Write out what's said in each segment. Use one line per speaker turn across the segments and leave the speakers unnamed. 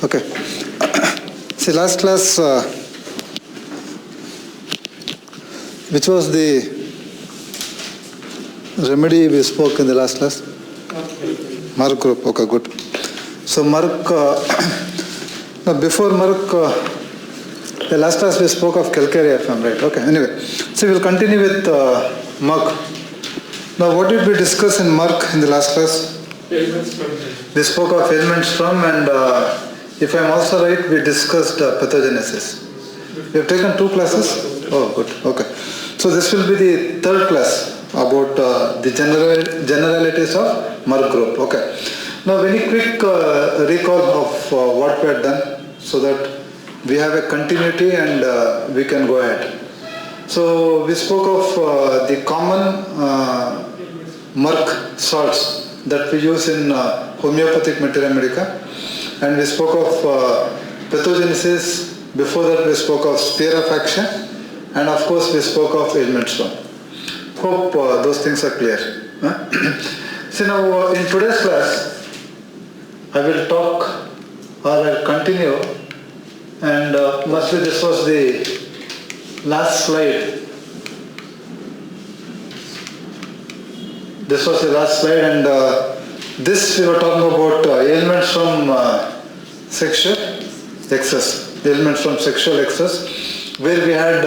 Okay. See, last class, which was the remedy we spoke in the last class? Merc group. Okay, good. So Merc, before Merc, the last class we spoke of calcarea, if I'm right. Okay, anyway. So we'll continue with Merc. Now, what did we discuss in Merc in the last class? We spoke of ailments from, and if I'm also right, we discussed pathogenesis. We have taken 2 classes? Oh, good. Okay. So this will be the 3rd class about the generalities of Merc group. Okay. Now, very quick recall of what we had done so that we have a continuity and we can go ahead. So we spoke of the common Merc salts that we use in homeopathic materia medica, and we spoke of pathogenesis. Before that we spoke of sphere of action, and of course we spoke of ailments from. Hope those things are clear. So now in today's class I will talk, or I'll continue, and mostly this was the last slide. This was the last slide, and this we were talking about ailments from sexual excess. Ailments from sexual excess, where we had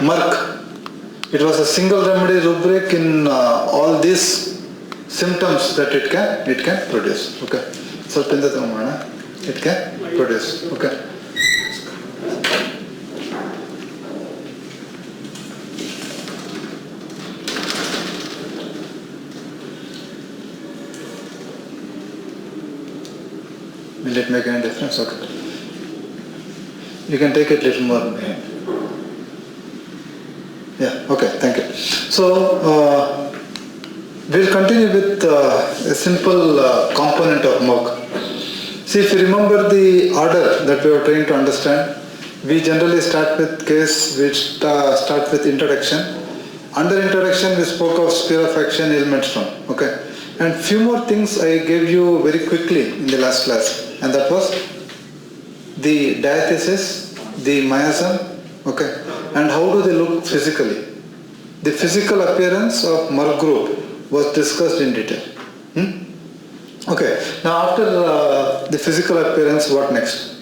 Merc. It was a single remedy rubric in all these symptoms that it can produce. Okay. So it can produce. Okay. Will it make any difference? Okay. You can take it a little more behind. Yeah, okay, thank you. So, we'll continue with a simple component of Merc. See, if you remember the order that we were trying to understand, we generally start with case, we start with introduction. Under introduction, we spoke of sphere of action, ailments from. Okay. And few more things I gave you very quickly in the last class, and that was the diathesis, the miasm, okay, and how do they look physically. The physical appearance of Merc group was discussed in detail. Okay, now after the physical appearance, what next?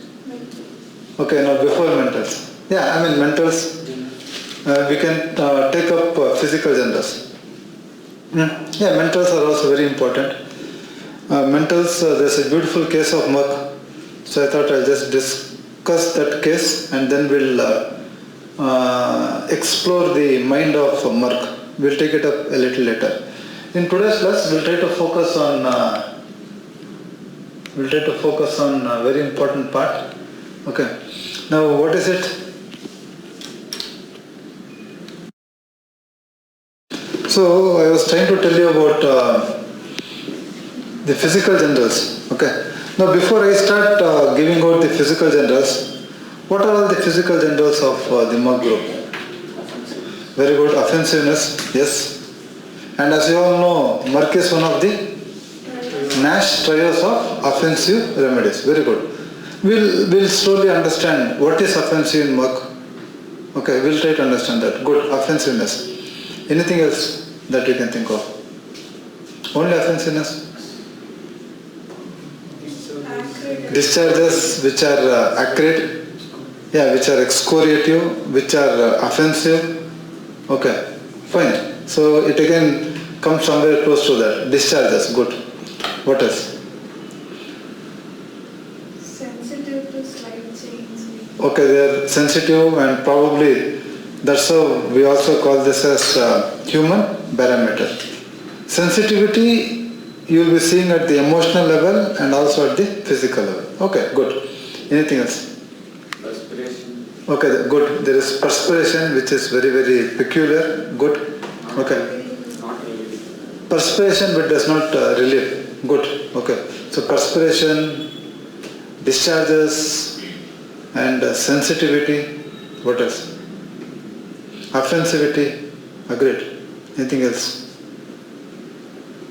Okay, now before mentals. Yeah, I mean mentals, we can take up physical genders. Yeah, mentals are also very important. Mentals, there's a beautiful case of Merc, so I thought I'll just discuss that case and then we'll explore the mind of Merc. We'll take it up a little later. In today's class, we'll try to focus on a very important part. Okay. Now, what is it? So I was trying to tell you about the physical genders. Okay. Now before I start giving out the physical genders, what are all the physical genders of the Merc group? Very good. Offensiveness, yes. And as you all know, Merc is one of the Nash trios of offensive remedies. Very good. We'll slowly understand what is offensive in Merc. Okay, we'll try to understand that. Good. Offensiveness. Anything else that you can think of? Only offensiveness? Discharges which are acrid, yeah, which are excoriative, which are offensive. Okay, fine. So it again comes somewhere close to that. Discharges, good. What else?
Sensitive to slight change.
Okay, they are sensitive, and probably that's how we also call this as human barometer. Sensitivity you will be seeing at the emotional level and also at the physical level. Okay, good. Anything else?
Perspiration.
Okay, good. There is perspiration which is very, very peculiar. Good. Okay.
Not really.
Perspiration but does not relieve. Good. Okay. So perspiration, discharges, and sensitivity. What else? Offensivity. Agreed. Anything else?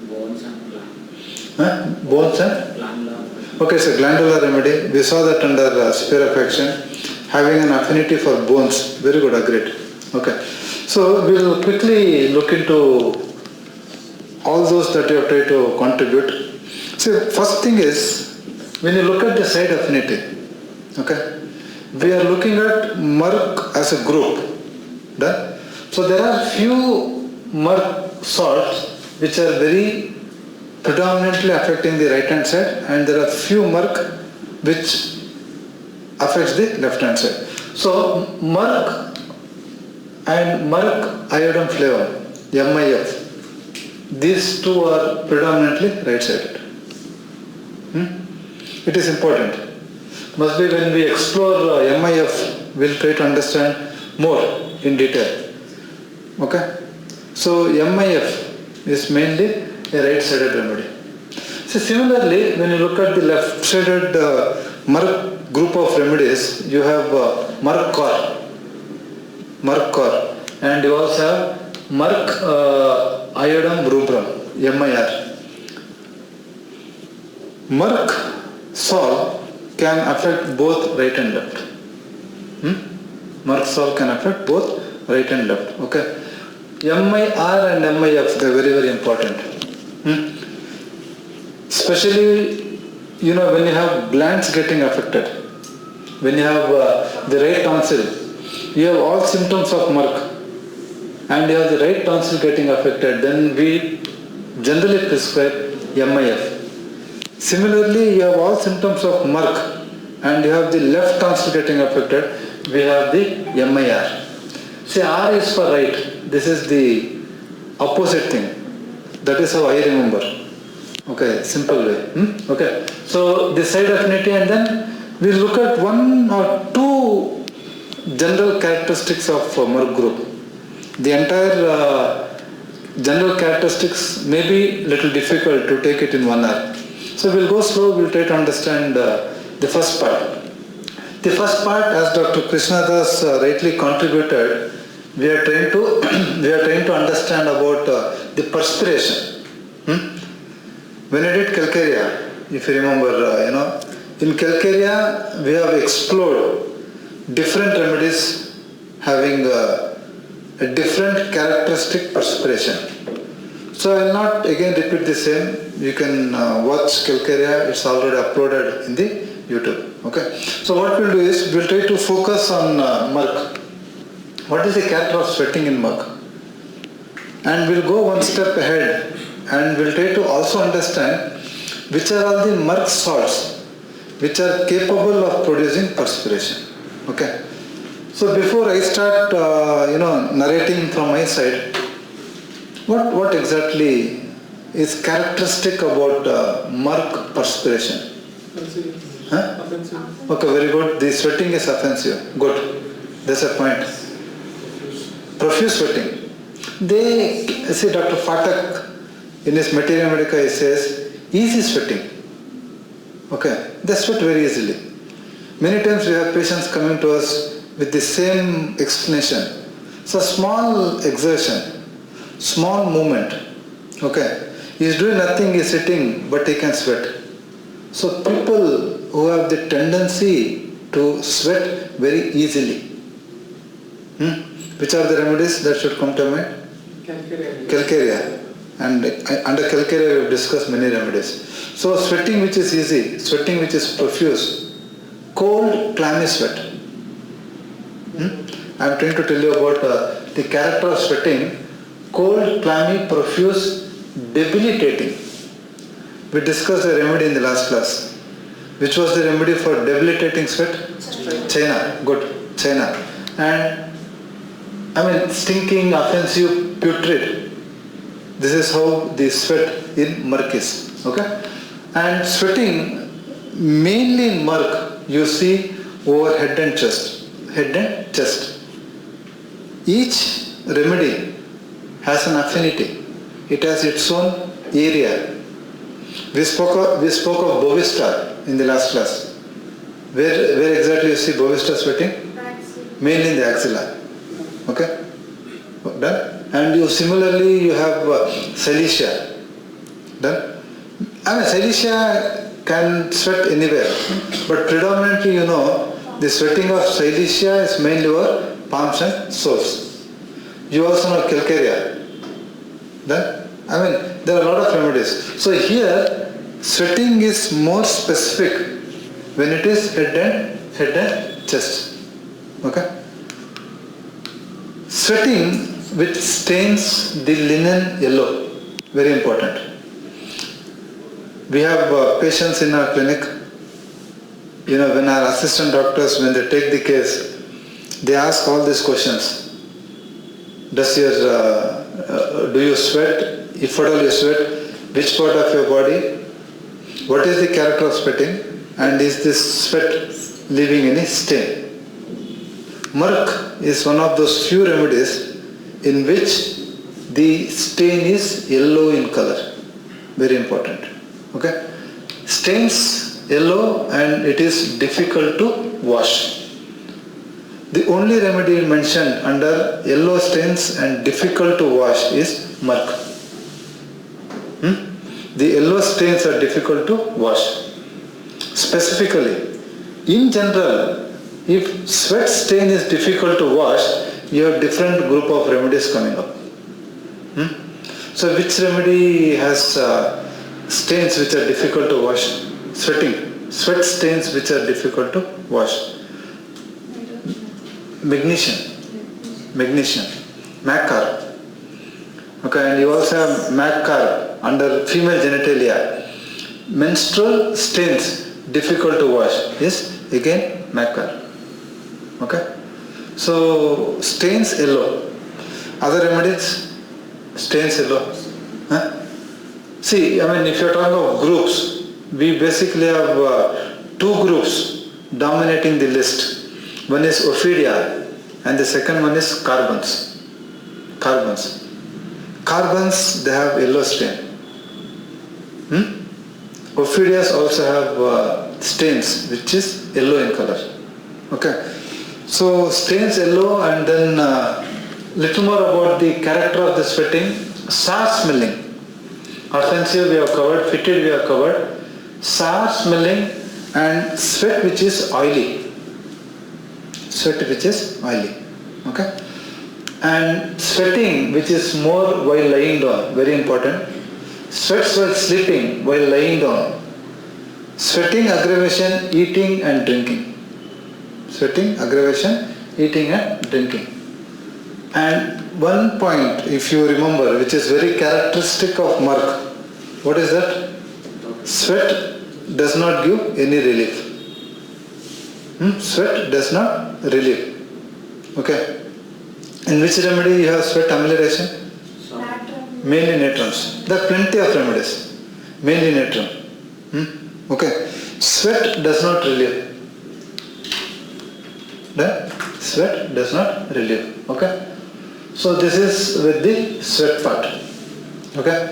Bones and plant.
Bones and?
Plant.
Okay, it's a glandular remedy. We saw that under sphere of action, having an affinity for bones. Very good, agreed. Okay, so we'll quickly look into all those that you have tried to contribute. See, first thing is, when you look at the side affinity, okay, we are looking at Merc as a group. Done? So there are few Merc salts which are very predominantly affecting the right hand side, and there are few Merc which affects the left hand side. So Merc and Merc iodine flavor, MIF, these two are predominantly right sided. It is important. Must be when we explore MIF, we'll try to understand more in detail. Okay? So MIF is mainly a right-sided remedy. So similarly, when you look at the left-sided Merc group of remedies, you have Merc core, and you also have Merc iodine rubrum, MIR. Merc sol can affect both right and left. Merc sol can affect both right and left. Okay. MIR and MIF, they are very, very important. Especially, when you have glands getting affected, when you have the right tonsil, you have all symptoms of Merc, and you have the right tonsil getting affected, then we generally prescribe MIF. Similarly, you have all symptoms of Merc, and you have the left tonsil getting affected, we have the MIR. See, R is for right. This is the opposite thing. That is how I remember. Okay, simple way. Okay. So this side affinity, and then we look at one or two general characteristics of Merc group. The entire general characteristics may be little difficult to take it in 1 hour. So we'll go slow. We'll try to understand the first part. The first part, as Dr. Krishnadas rightly contributed, we are trying to understand about the perspiration. When I did calcarea, if you remember, in calcarea we have explored different remedies having a different characteristic perspiration. So I will not again repeat the same. You can watch calcarea. It's already uploaded in the YouTube. Okay. So what we'll do is we'll try to focus on Merc. What is the character of sweating in Merc? And we'll go one step ahead, and we'll try to also understand which are all the Merc salts which are capable of producing perspiration. Okay. So before I start, narrating from my side, what exactly is characteristic about Merc perspiration? Huh? Okay, very good. The sweating is offensive. Good. That's a point. Profuse sweating. They see Dr. Phatak in his Materia Medica, he says easy sweating. Okay, they sweat very easily. Many times we have patients coming to us with the same explanation. So small exertion, small movement. Okay, he is doing nothing, he is sitting, but he can sweat. So people who have the tendency to sweat very easily. Which are the remedies that should come to mind? Calcarea. And under calcarea we have discussed many remedies. So sweating which is easy, sweating which is profuse, cold, clammy sweat. I am trying to tell you about the character of sweating. Cold, clammy, profuse, debilitating. We discussed a remedy in the last class. Which was the remedy for debilitating sweat? China. Good. China. And stinking, offensive, putrid. This is how the sweat in Merc is. Okay? And sweating, mainly in Merc, you see over head and chest. Head and chest. Each remedy has an affinity. It has its own area. We spoke of Bovista in the last class. Where exactly you see Bovista sweating? Mainly in the axilla. Okay? Done? And similarly you have Cilicia. Done? Cilicia can sweat anywhere. But predominantly, the sweating of Silicea is mainly over palms and soles. You also know calcarea. Then, there are a lot of remedies. So here, sweating is more specific when it is head and chest. Okay? Sweating which stains the linen yellow, very important. We have patients in our clinic, when our assistant doctors, when they take the case, they ask all these questions. Do you sweat? If at all you sweat, which part of your body? What is the character of sweating? And is this sweat leaving any stain? Merc is one of those few remedies in which the stain is yellow in color. Very important. Okay? Stains yellow and it is difficult to wash. The only remedy mentioned under yellow stains and difficult to wash is Merc. The yellow stains are difficult to wash. Specifically, in general, if sweat stain is difficult to wash, you have different group of remedies coming up. So which remedy has stains which are difficult to wash? Sweat stains which are difficult to wash. Magnesium. Macar. Okay, and you also have Macar under female genitalia. Menstrual stains difficult to wash is again Macar. Okay? So stains yellow. Other remedies? Stains yellow. Huh? See, if you're talking about groups, we basically have two groups dominating the list. One is ophidia and the second one is carbons. Carbons, they have yellow stain. Ophidias also have stains which is yellow in color. Okay. So stains yellow, and then little more about the character of the sweating. Sour smelling. Offensive we have covered, fetid we have covered. Sour smelling and sweat which is oily. Okay. And sweating which is more while lying down, very important. Sweats while sleeping, while lying down. Sweating, aggravation, eating and drinking. And one point, if you remember, which is very characteristic of Merc, what is that? Sweat does not give any relief. Sweat does not relieve. Okay. In which remedy you have sweat amelioration? Mainly natrons. There are plenty of remedies. Mainly natron. Okay. Sweat does not relieve. Sweat does not relieve. Okay. So this is with the sweat part. Okay.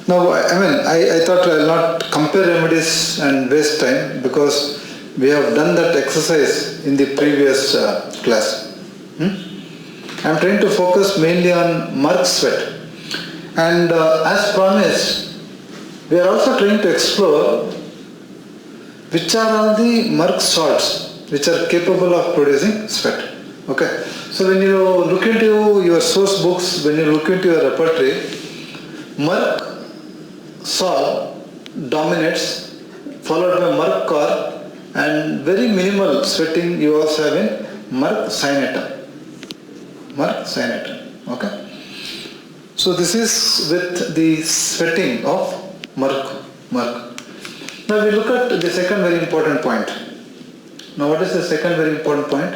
Now, I thought I will not compare remedies and waste time because we have done that exercise in the previous class. I am trying to focus mainly on Merc sweat. And as promised, we are also trying to explore which are all the Merc salts which are capable of producing sweat. Okay. So when you look into your source books, when you look into your repertory, Merc salt dominates, followed by Merc car, and very minimal sweating you also have in Merc cyanatum. Okay. So this is with the sweating of Merc. Now we look at the second very important point. Now what is the second very important point?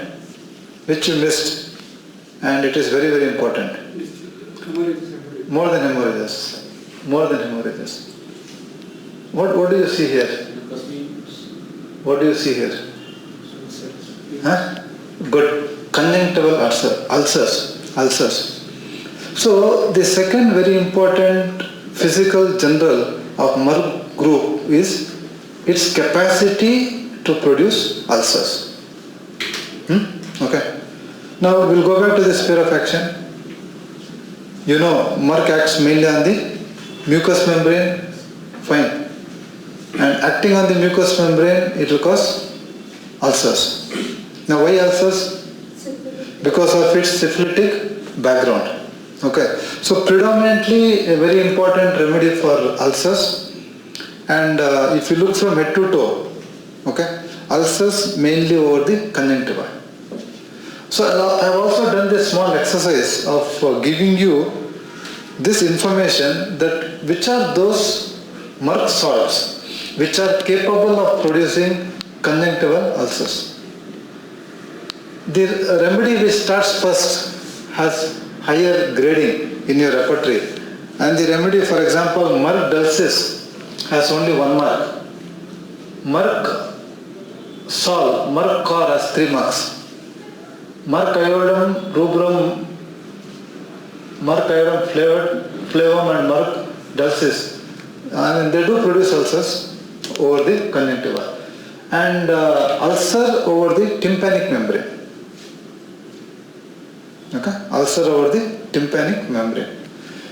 Which you missed, and it is very, very important. More than hemorrhages. What do you see here? What do you see here? Good. Conjunctival ulcers. So the second very important physical general of Merc group is its capacity to produce ulcers. Okay. Now we'll go back to the sphere of action. Merc acts mainly on the mucous membrane, fine. And acting on the mucous membrane, it will cause ulcers. Now why ulcers? Because of its syphilitic background. Okay, so predominantly a very important remedy for ulcers, and if you look from head to toe, okay, ulcers mainly over the conjunctiva. So I have also done this small exercise of giving you this information that which are those Merc salts which are capable of producing conjunctival ulcers. The remedy which starts first has higher grading in your repertoire, and the remedy, for example, Merc dulcis has only 1 mark. Merc sol, Merc cor has 3 marks. Merc iodum, rubrum, Merc iodum flavum and Merc dulcis. They do produce ulcers over the conjunctiva, and ulcer over the tympanic membrane. Okay, ulcer over the tympanic membrane.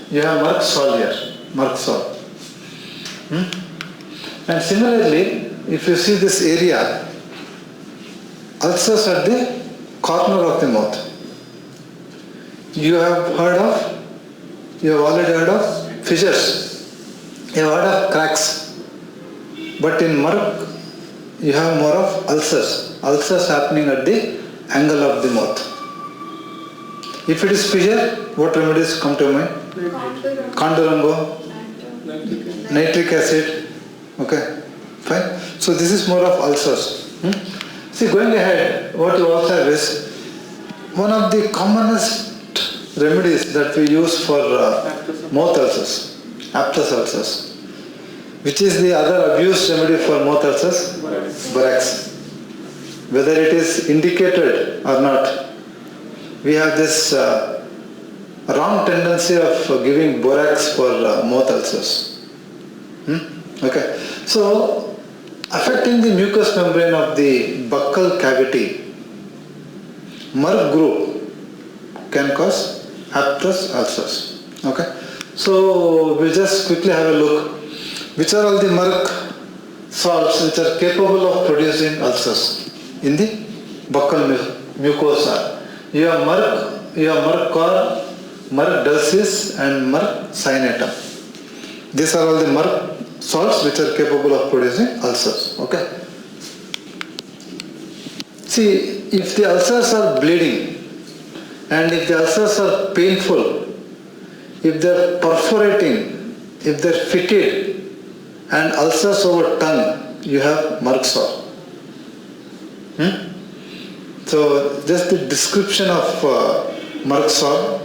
You have Merc sol here, Merc sol. And similarly, if you see this area, ulcers at the corner of the mouth. You have already heard of fissures. You have heard of cracks. But in Merc, you have more of ulcers. Ulcers happening at the angle of the mouth. If it is fissure, what remedies come to mind? Condurango, nitric acid. Okay, fine. So this is more of ulcers. See, going ahead, what you also have is one of the commonest remedies that we use for mouth ulcers, aptus ulcers. Which is the other abused remedy for mouth ulcers? Borax. Whether it is indicated or not, we have this wrong tendency of giving borax for mouth ulcers. Okay, so affecting the mucous membrane of the buccal cavity, Merc group can cause aptus ulcers. Okay, so we'll just quickly have a look. Which are all the Merc salts which are capable of producing ulcers in the buccal mucosa? You have Merc cor, Merc dulcis and Merc cyanatum. These are all the Merc salts which are capable of producing ulcers. Okay. See, if the ulcers are bleeding and if the ulcers are painful, if they are perforating, if they are fitted, and ulcers over tongue, you have Merc salt. So just the description of Merc salt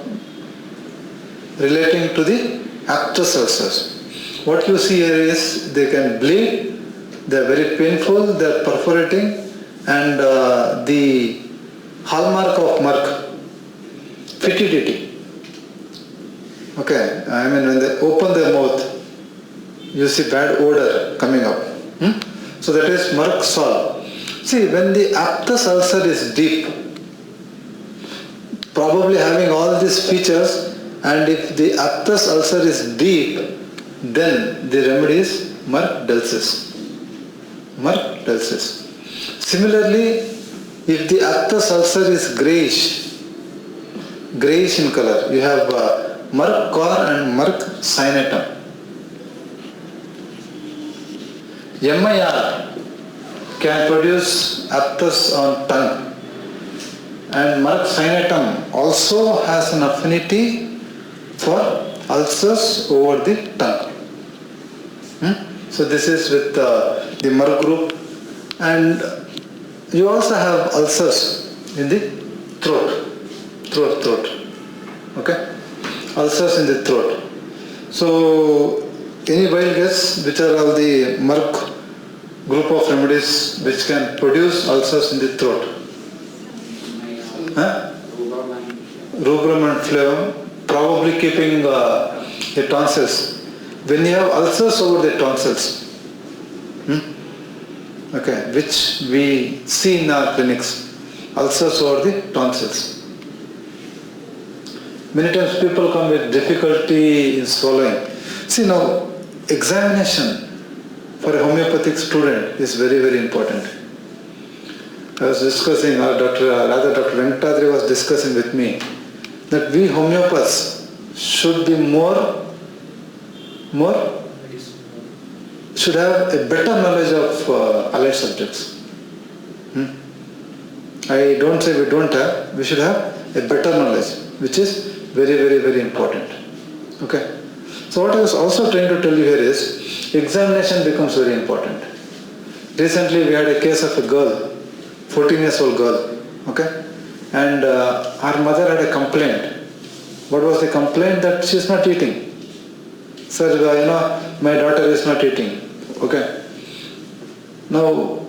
relating to the aptus ulcers. What you see here is they can bleed, they are very painful, they are perforating, and the hallmark of Merc, fetidity. Okay, I mean when they open their mouth, you see bad odor coming up. So that is Merc salt. See, when the aptus ulcer is deep, probably having all these features, and if the aptus ulcer is deep, then the remedy is Merc dulcis. Merc dulcis. Similarly, if the aptus ulcer is greyish in color, you have Merc cor and Merc cyanatum. MIR can produce aptus on tongue, and Merc cyanatum also has an affinity for ulcers over the tongue. So this is with the Merc group, and you also have ulcers in the throat. Okay, ulcers in the throat. So any wild guess which are all the Merc group of remedies which can produce ulcers in the throat? Rubrum and flavum, probably keeping the tonsils. When you have ulcers over the tonsils, okay, which we see in our clinics, ulcers over the tonsils. Many times people come with difficulty in swallowing. See now, examination for a homeopathic student is very, very important. I was discussing, Dr. Venkatadri was discussing with me that we homeopaths should be should have a better knowledge of allied subjects. I don't say we don't have, we should have a better knowledge, which is very, very, very important. Okay. So what I was also trying to tell you here is, examination becomes very important. Recently we had a case of a girl, 14 years old girl, okay, and her mother had a complaint. What was the complaint? That she is not eating. Sir, my daughter is not eating. Okay. Now,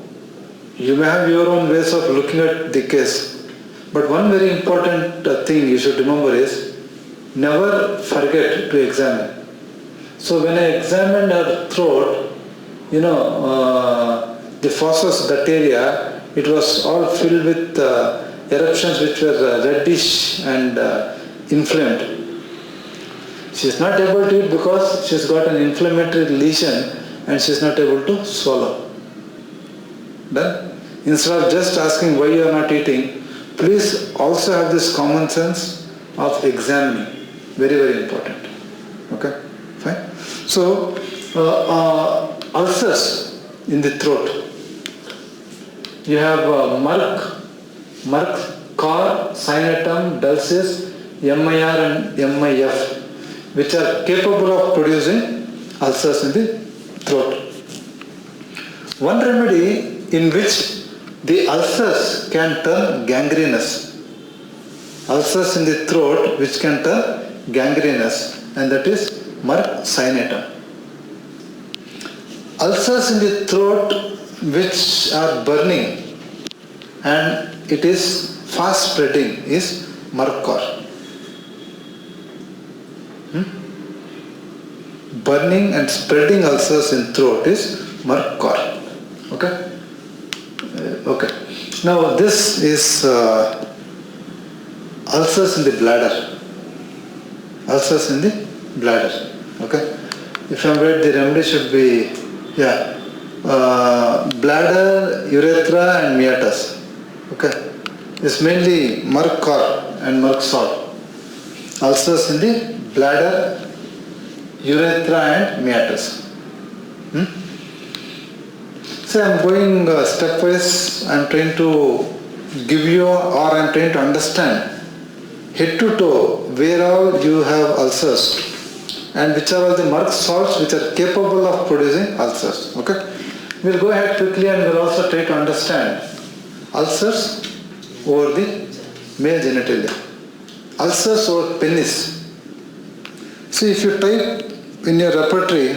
you may have your own ways of looking at the case, but one very important thing you should remember is, never forget to examine. So when I examined her throat, the fauces, that area, it was all filled with eruptions which were reddish and inflamed. She is not able to eat because she has got an inflammatory lesion and she is not able to swallow. Then, instead of just asking why you are not eating, please also have this common sense of examining. Very, very important. Okay, fine. So, ulcers in the throat. You have Merc, cor, cynatum, dulcis, MIR and MIF, which are capable of producing ulcers in the throat. One remedy in which the ulcers can turn gangrenous. Ulcers in the throat which can turn gangrenous, and that is Merc cynatum. Ulcers in the throat which are burning and it is fast spreading is Merc cor. Burning and spreading ulcers in throat is Merc cor. Okay? Okay. Now this is ulcers in the bladder. Ulcers in the bladder. Okay? If I'm right, the remedy should be, bladder, urethra and meatus. Okay? It's mainly Merc cor and Merc sol. Ulcers in the bladder, urethra and meatus. So I'm going stepwise. I'm trying to give you, or I'm trying to understand head to toe where all you have ulcers and which are all the Merc salts which are capable of producing ulcers. Okay? We'll go ahead quickly and we'll also try to understand ulcers over the male genitalia. Ulcers over penis. See, if you type in your repertory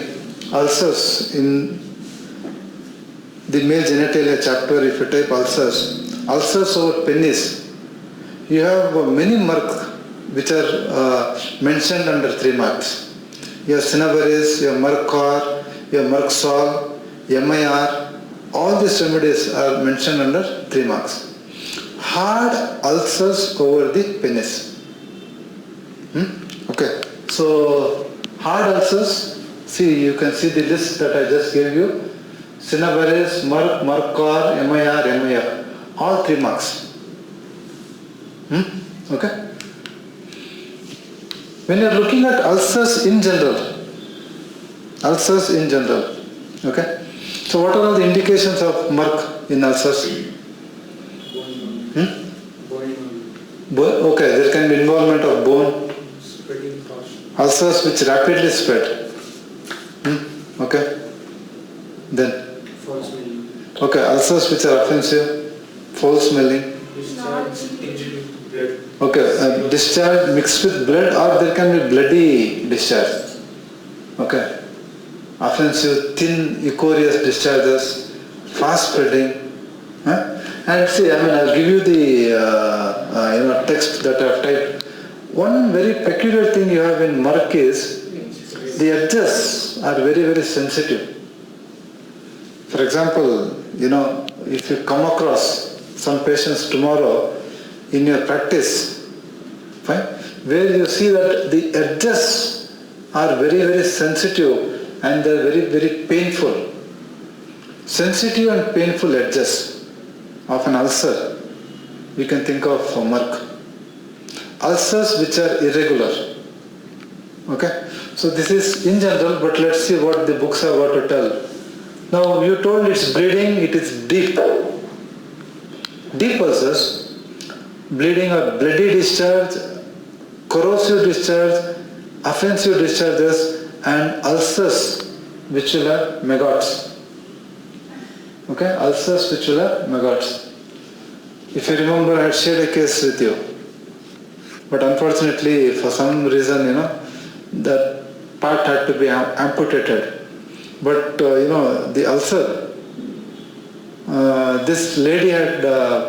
ulcers in the male genitalia chapter, if you type ulcers over penis, you have many Merc which are mentioned under 3 marks. You have cinnabaris, you have Merc cor, you have Merc sol, MIR, all these remedies are mentioned under 3 marks. Hard ulcers over the penis. Okay, so hard ulcers, see, you can see the list that I just gave you. Cinnabaris, Merc, Merc cor, MIR, MIF, all 3 marks. Okay. When you are looking at ulcers in general, okay. So what are all the indications of Merc in ulcers? Okay, there can be involvement of bone.
Spreading fast.
Ulcers which rapidly spread. Okay. Then.
False smelling.
Okay, ulcers which are offensive, foul smelling.
Discharge, injury to blood.
Okay, discharge mixed with blood, or there can be bloody discharge. Okay. Offensive, thin, echorious discharges, fast spreading. And see, I'll give you the text that I've typed. One very peculiar thing you have in Merc is the edges are very, very sensitive. For example, if you come across some patients tomorrow in your practice, fine, where you see that the edges are very, very sensitive and they're very, very painful. sensitive and painful edges of an ulcer, we can think of Merc. Ulcers which are irregular. Okay? So this is in general, but let's see what the books have got to tell. Now you told it's bleeding, it is deep. Deep ulcers, bleeding or bloody discharge, corrosive discharge, offensive discharges, and ulcers which will have maggots. Okay, ulcers which will have maggots. If you remember, I had shared a case with you. But unfortunately, for some reason, that part had to be amputated. But, the ulcer, this lady had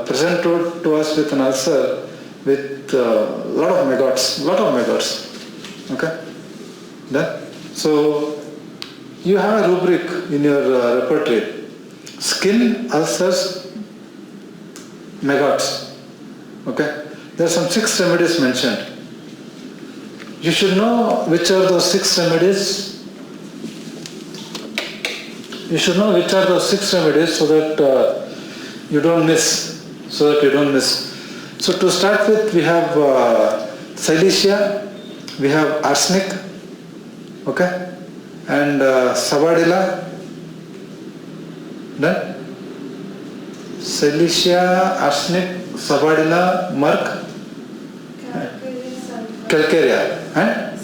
presented to us with an ulcer with a lot of maggots. Okay? Done? So, you have a rubric in your repertory. Skin, ulcers, maggots. Okay? There are some 6 remedies mentioned. You should know which are those 6 remedies. You should know which are those 6 remedies so that you don't miss. So to start with, we have silicea, we have arsenic, okay, and sabadilla. Done? Silicea, arsenic, sabadilla, Merc, calcarea, and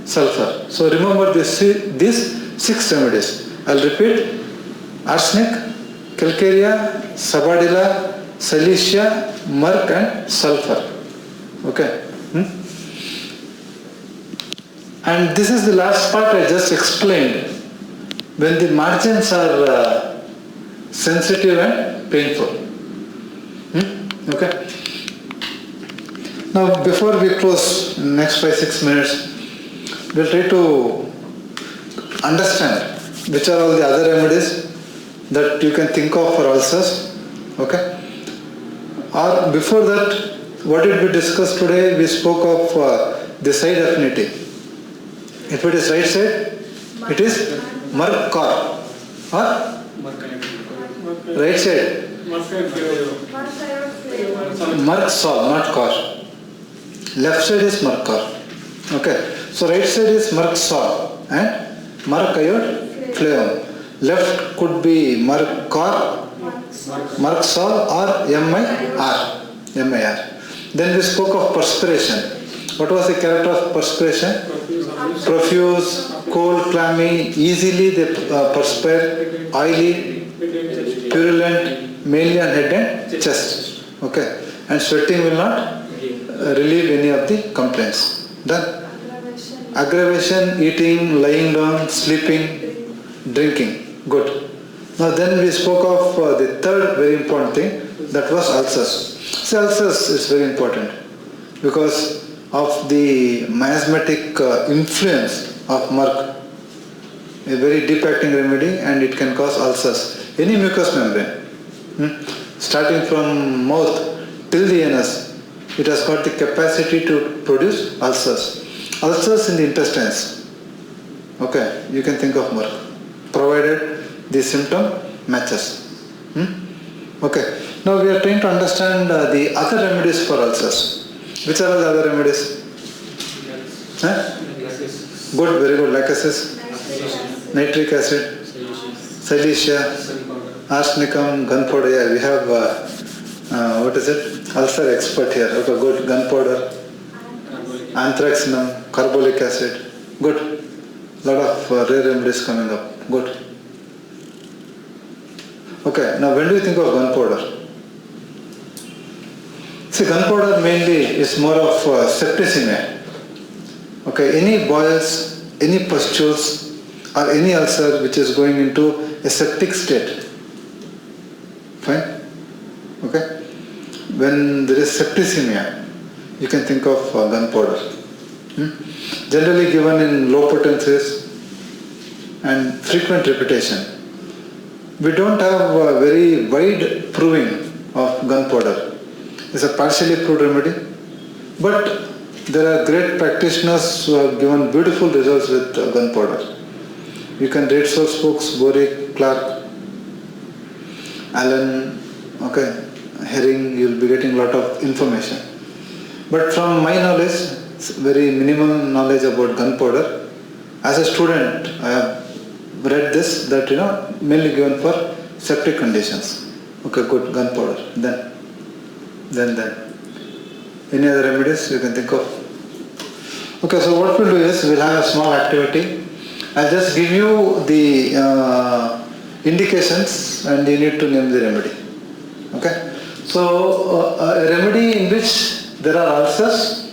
sulfur. So remember these 6 remedies. I'll repeat: arsenic, calcarea, sabadilla, silicea, Merc, and sulfur. Okay. And this is the last part I just explained. When the margins are sensitive and painful. Okay. Now, before we close in the next 5-6 minutes, we'll try to understand which are all the other remedies that you can think of for ulcers. Okay. Or before that, what did we discuss today? We spoke of the side affinity. If it is right side, it is Merc core. Or right side, Merc sol, not core. Left side is Merc core. Okay. So right side is Merc sol and Merc iode flavum. Left could be Merc core, Merc sol, or MIR. Then we spoke of perspiration. What was the character of perspiration? Profuse, cold, clammy, easily they perspire, oily, purulent, mainly on head and chest. Okay. And sweating will not relieve any of the complaints. Done? Aggravation, eating, lying down, sleeping, drinking. Good. Now then we spoke of the third very important thing, that was ulcers. See, ulcers is very important because of the miasmatic influence of Merc, a very deep acting remedy, and it can cause ulcers. Any mucous membrane, starting from mouth till the anus, it has got the capacity to produce ulcers. Ulcers in the intestines, okay, you can think of Merc, provided the symptom matches. Okay, now we are trying to understand the other remedies for ulcers. Which are all the other remedies? Good, very good. Lacasis, nitric acid, silicea, arsenicum, gunpowder. Yeah, we have, what is it? Ulcer expert here. Okay, good. Gunpowder, anthraxinum, carbolic acid. Good. Lot of rare remedies coming up. Good. Okay, now when do you think of gunpowder? See, gunpowder mainly is more of septicemia. Okay, any boils, any pustules, or any ulcer which is going into a septic state. Fine? Okay? When there is septicemia, you can think of gunpowder. Generally given in low potencies and frequent repetition. We don't have a very wide proving of gunpowder. It's a partially proved remedy, but there are great practitioners who have given beautiful results with gunpowder. You can read source books, Boric, Clark, Allen, okay, herring, you'll be getting a lot of information. But from my knowledge, very minimum knowledge about gunpowder, as a student, I have read this, that, mainly given for septic conditions. Okay, good, gunpowder. Then. Any other remedies you can think of? Okay, so what we'll do is, we'll have a small activity. I'll just give you the indications and you need to name the remedy. Okay? So, a remedy in which there are ulcers,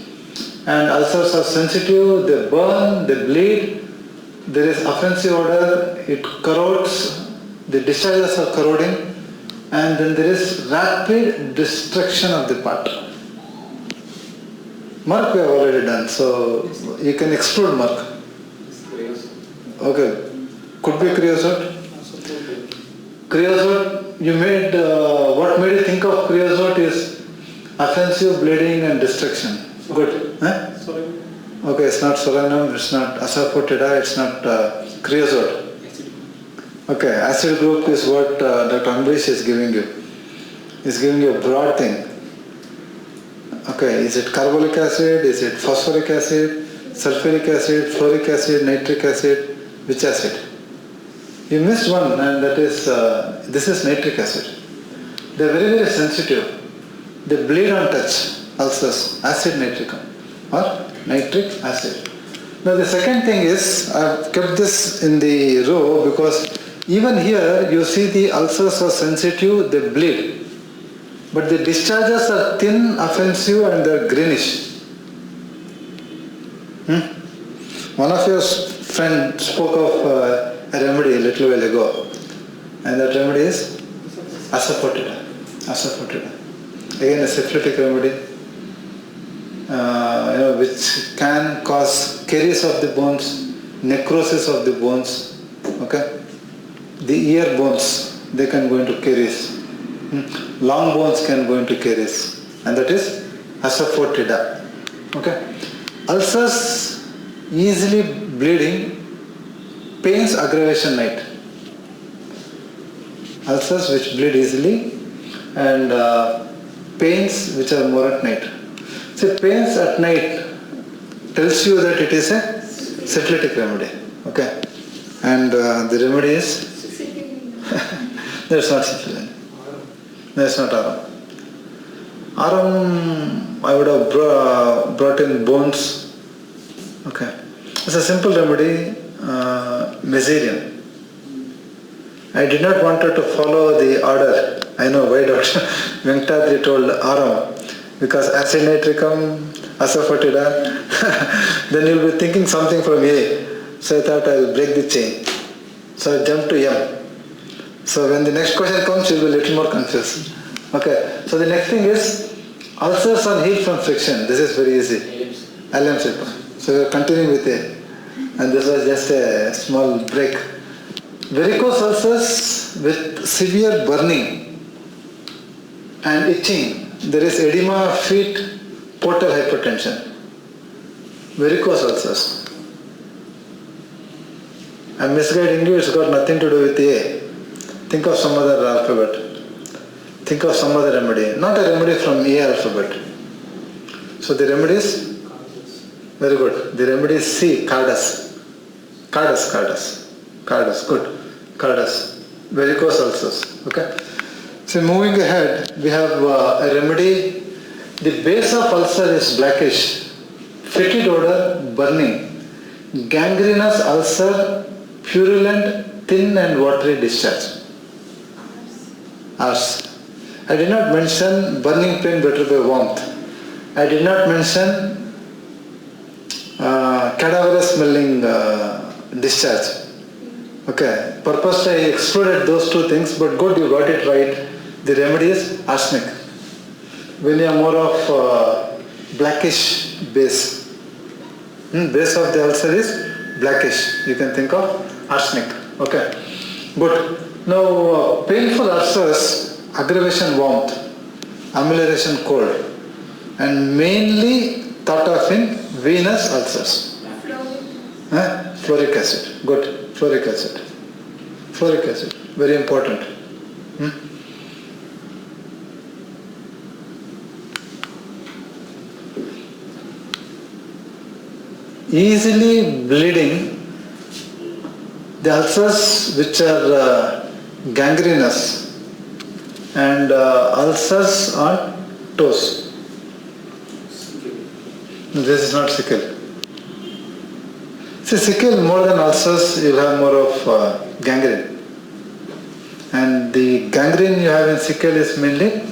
and ulcers are sensitive, they burn, they bleed, there is offensive odor, it corrodes, the discharges are corroding, and then there is rapid destruction of the part. Merc we have already done, so you can exclude Merc. Okay, could be creosote. Creosote, you made, what made you think of creosote is offensive, bleeding and destruction. Good. Huh? Okay, it's not solanum, it's not asafoetida, it's not creosote. Okay, acid group is what Dr. Ambrish is giving you. He's giving you a broad thing. Okay, is it carbolic acid, is it phosphoric acid, sulfuric acid, fluoric acid, nitric acid, which acid? You missed one, and that is, this is nitric acid. They are very, very sensitive. They bleed on touch, ulcers, acid nitricum or nitric acid. Now the second thing is, I have kept this in the row because even here you see the ulcers are sensitive, they bleed. But the discharges are thin, offensive and they are greenish. One of your friends spoke of a remedy a little while ago, and that remedy is asafoetida. Asafoetida. Again a syphilitic remedy, which can cause caries of the bones, necrosis of the bones. Okay, the ear bones, they can go into caries. Long bones can go into caries, and that is asafoetida. Okay, ulcers easily bleeding, pains aggravation night. Ulcers which bleed easily and pains which are more at night. So pains at night tells you that it is a syphilitic remedy. Okay, and the remedy is that's not syphilitic. That's not aram. Aram, I would have brought in bones. Okay, it's a simple remedy, meserian. I did not want her to follow the order. I know why Dr. Venkatadri told aram, because acid nitricum, asafoetida, then you'll be thinking something from A. So I thought I'll break the chain. So I jumped to M. So when the next question comes, you'll be a little more confused. Okay, so the next thing is ulcers on heat from friction. This is very easy. LM. So we are continuing with A. And this was just a small break. Varicose ulcers with severe burning and itching. There is edema of feet, portal hypertension. Varicose ulcers. I'm misguiding you, it's got nothing to do with A. Think of some other alphabet. Think of some other remedy. Not a remedy from A alphabet. So the remedy is? Very good. The remedy is C, cardus. Cardus, good. Cardus. Varicose ulcers. Okay. So moving ahead, we have a remedy. The base of ulcer is blackish, fetid odor, burning, gangrenous ulcer, purulent, thin and watery discharge. Ars. I did not mention burning pain better by warmth. I did not mention cadaverous smelling discharge. Okay, purposely I excluded those two things, but good, you got it right. The remedy is arsenic. When you are more of blackish base, base of the ulcer is blackish. You can think of arsenic. Okay, good. Now painful ulcers, aggravation warmth, amelioration cold, and mainly thought of in venous ulcers. Fluoric acid. Good. Fluoric acid. Very important. easily bleeding, the ulcers which are gangrenous, and ulcers on toes. No, this is not sickle. See, sickle, more than ulcers, you'll have more of gangrene. And the gangrene you have in sickle is mainly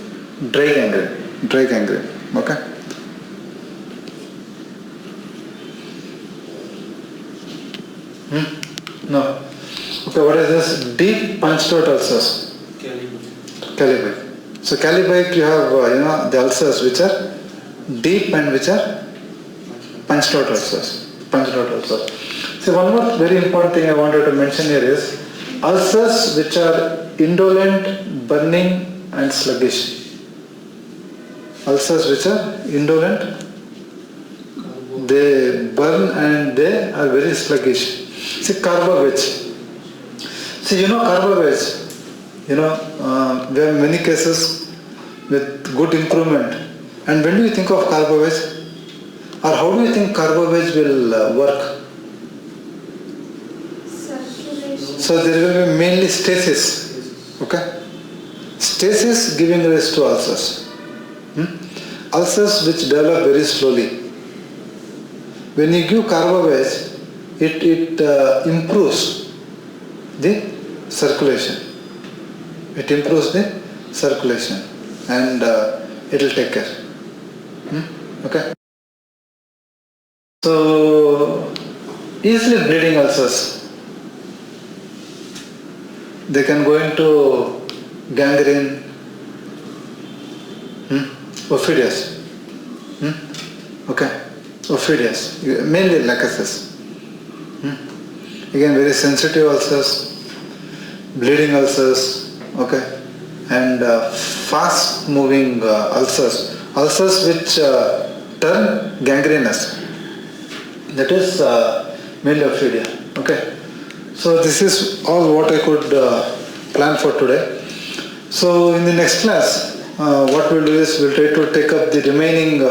dry gangrene. Dry gangrene. Okay? No. Okay, what is this? Deep punched out ulcers. Calibre. So calibre you have the ulcers which are deep and which are punched out ulcers. Punched out ulcers. See, one more very important thing I wanted to mention here is ulcers which are indolent, burning and sluggish. Ulcers which are indolent, they burn and they are very sluggish. See, carbovage. See, carbovage. We have many cases with good improvement. And when do you think of carbovage? Or how do you think carbovage will work?
Circulation.
So there will be mainly stasis. Okay? Stasis giving rise to ulcers. Ulcers which develop very slowly. When you give carbovage, it improves the circulation. It improves the circulation and it will take care. Okay? So, easily bleeding ulcers. They can go into gangrene, ophidias. Okay? Ophidias, mainly lacuses. Again, very sensitive ulcers, bleeding ulcers, okay, and fast moving ulcers, ulcers which turn gangrenous. That is mainly ophidia. Okay. So this is all what I could plan for today. So in the next class, what we'll do is we'll try to take up the remaining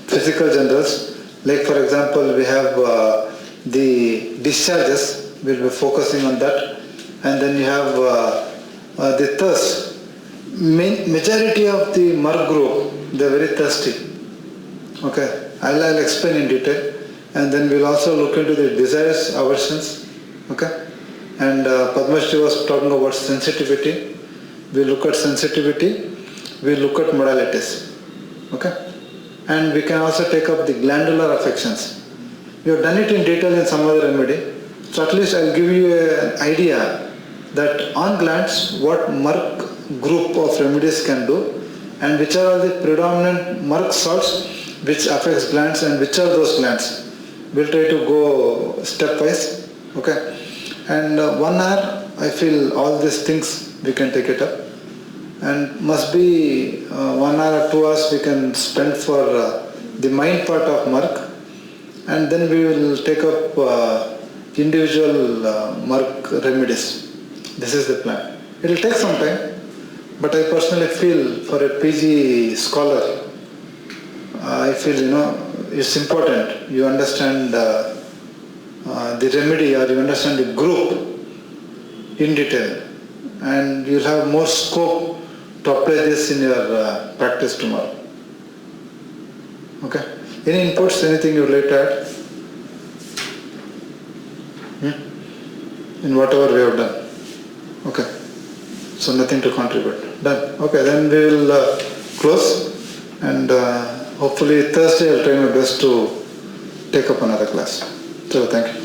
physical generals. Like for example, we have the discharges, we'll be focusing on that. And then you have the thirst. Majority of the Merc group, they're very thirsty. Okay, I'll explain in detail. And then we'll also look into the desires, aversions. Okay, and Padmashri was talking about sensitivity. We'll look at sensitivity. We'll look at modalities. Okay. And we can also take up the glandular affections. We have done it in detail in some other remedy. So at least I'll give you an idea that on glands what Merc group of remedies can do and which are all the predominant Merc salts which affects glands and which are those glands. We'll try to go stepwise. Okay. And 1 hour I feel all these things we can take it up. And must be 1 hour or 2 hours we can spend for the mind part of Merc, and then we will take up individual Merc remedies. This is the plan. It will take some time, but I personally feel for a PG scholar, I feel it's important. You understand the remedy or you understand the group in detail, and you'll have more scope to apply this in your practice tomorrow. Okay. Any inputs, anything you would like to add? In whatever we have done. Okay. So nothing to contribute. Done. Okay, then we will close and hopefully Thursday I'll try my best to take up another class. So thank you.